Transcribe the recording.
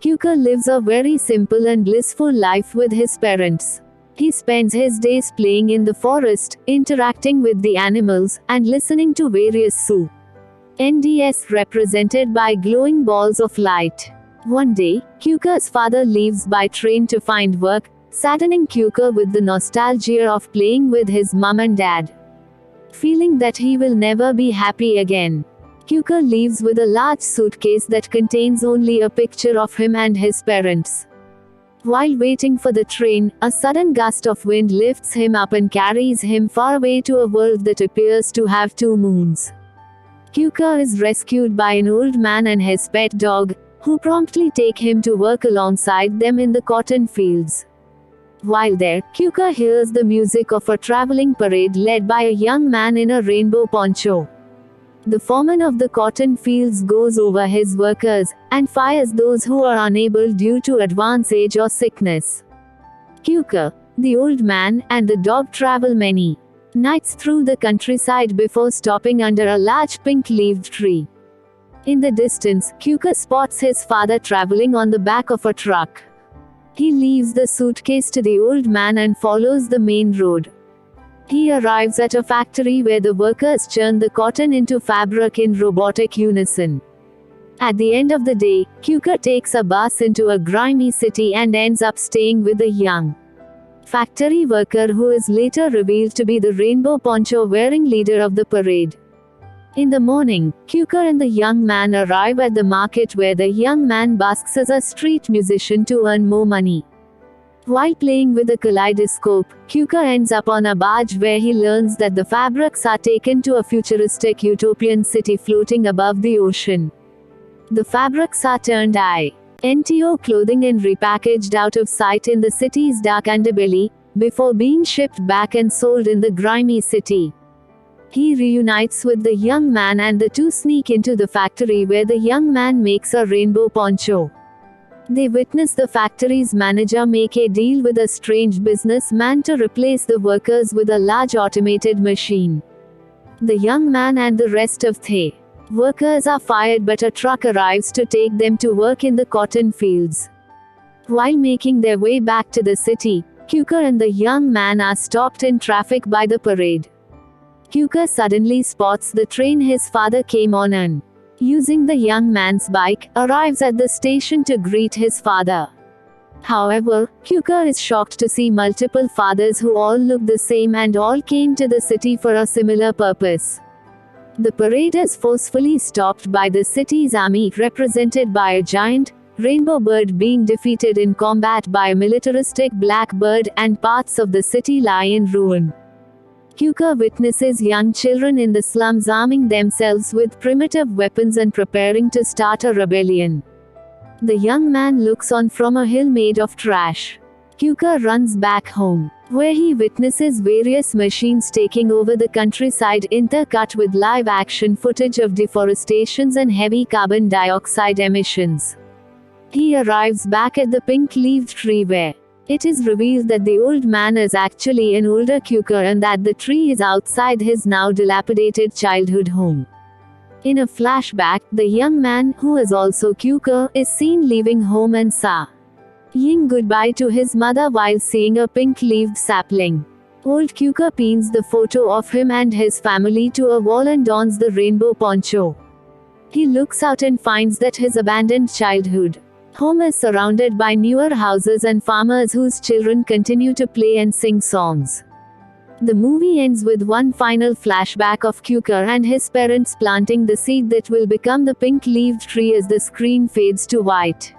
Kyuka lives a very simple and blissful life with his parents. He spends his days playing in the forest, interacting with the animals, and listening to various NDS represented by glowing balls of light. One day, Kyuka's father leaves by train to find work, saddening Kyuka with the nostalgia of playing with his mom and dad. Feeling that he will never be happy again, Kyuka leaves with a large suitcase that contains only a picture of him and his parents. While waiting for the train, a sudden gust of wind lifts him up and carries him far away to a world that appears to have two moons. Kyuka is rescued by an old man and his pet dog, who promptly take him to work alongside them in the cotton fields. While there, Kyuka hears the music of a traveling parade led by a young man in a rainbow poncho. The foreman of the cotton fields goes over his workers, and fires those who are unable due to advanced age or sickness. Kyuka, the old man, and the dog travel many nights through the countryside before stopping under a large pink-leaved tree. In the distance, Kyuka spots his father traveling on the back of a truck. He leaves the suitcase to the old man and follows the main road. He arrives at a factory where the workers churn the cotton into fabric in robotic unison. At the end of the day, Kyuka takes a bus into a grimy city and ends up staying with a young factory worker who is later revealed to be the rainbow poncho-wearing leader of the parade. In the morning, Kyuka and the young man arrive at the market where the young man busks as a street musician to earn more money. While playing with a kaleidoscope, Kyuka ends up on a barge where he learns that the fabrics are taken to a futuristic utopian city floating above the ocean. The fabrics are turned into clothing and repackaged out of sight in the city's dark underbelly, before being shipped back and sold in the grimy city. He reunites with the young man and the two sneak into the factory where the young man makes a rainbow poncho. They witness the factory's manager make a deal with a strange businessman to replace the workers with a large automated machine. The young man and the rest of the workers are fired, but a truck arrives to take them to work in the cotton fields. While making their way back to the city, Kyuka and the young man are stopped in traffic by the parade. Kyuka suddenly spots the train his father came on and, using the young man's bike, arrives at the station to greet his father. However, Kyuka is shocked to see multiple fathers who all look the same and all came to the city for a similar purpose. The parade is forcefully stopped by the city's army, represented by a giant rainbow bird being defeated in combat by a militaristic black bird, and parts of the city lie in ruin. Kyuka witnesses young children in the slums arming themselves with primitive weapons and preparing to start a rebellion. The young man looks on from a hill made of trash. Kyuka runs back home, where he witnesses various machines taking over the countryside, intercut with live-action footage of deforestations and heavy carbon dioxide emissions. He arrives back at the pink-leaved tree where it is revealed that the old man is actually an older Kyuka and that the tree is outside his now dilapidated childhood home. In a flashback, the young man, who is also Kyuka, is seen leaving home and saying goodbye to his mother while seeing a pink-leaved sapling. Old Kyuka pins the photo of him and his family to a wall and dons the rainbow poncho. He looks out and finds that his abandoned childhood home is surrounded by newer houses and farmers whose children continue to play and sing songs. The movie ends with one final flashback of Kyuka and his parents planting the seed that will become the pink-leaved tree as the screen fades to white.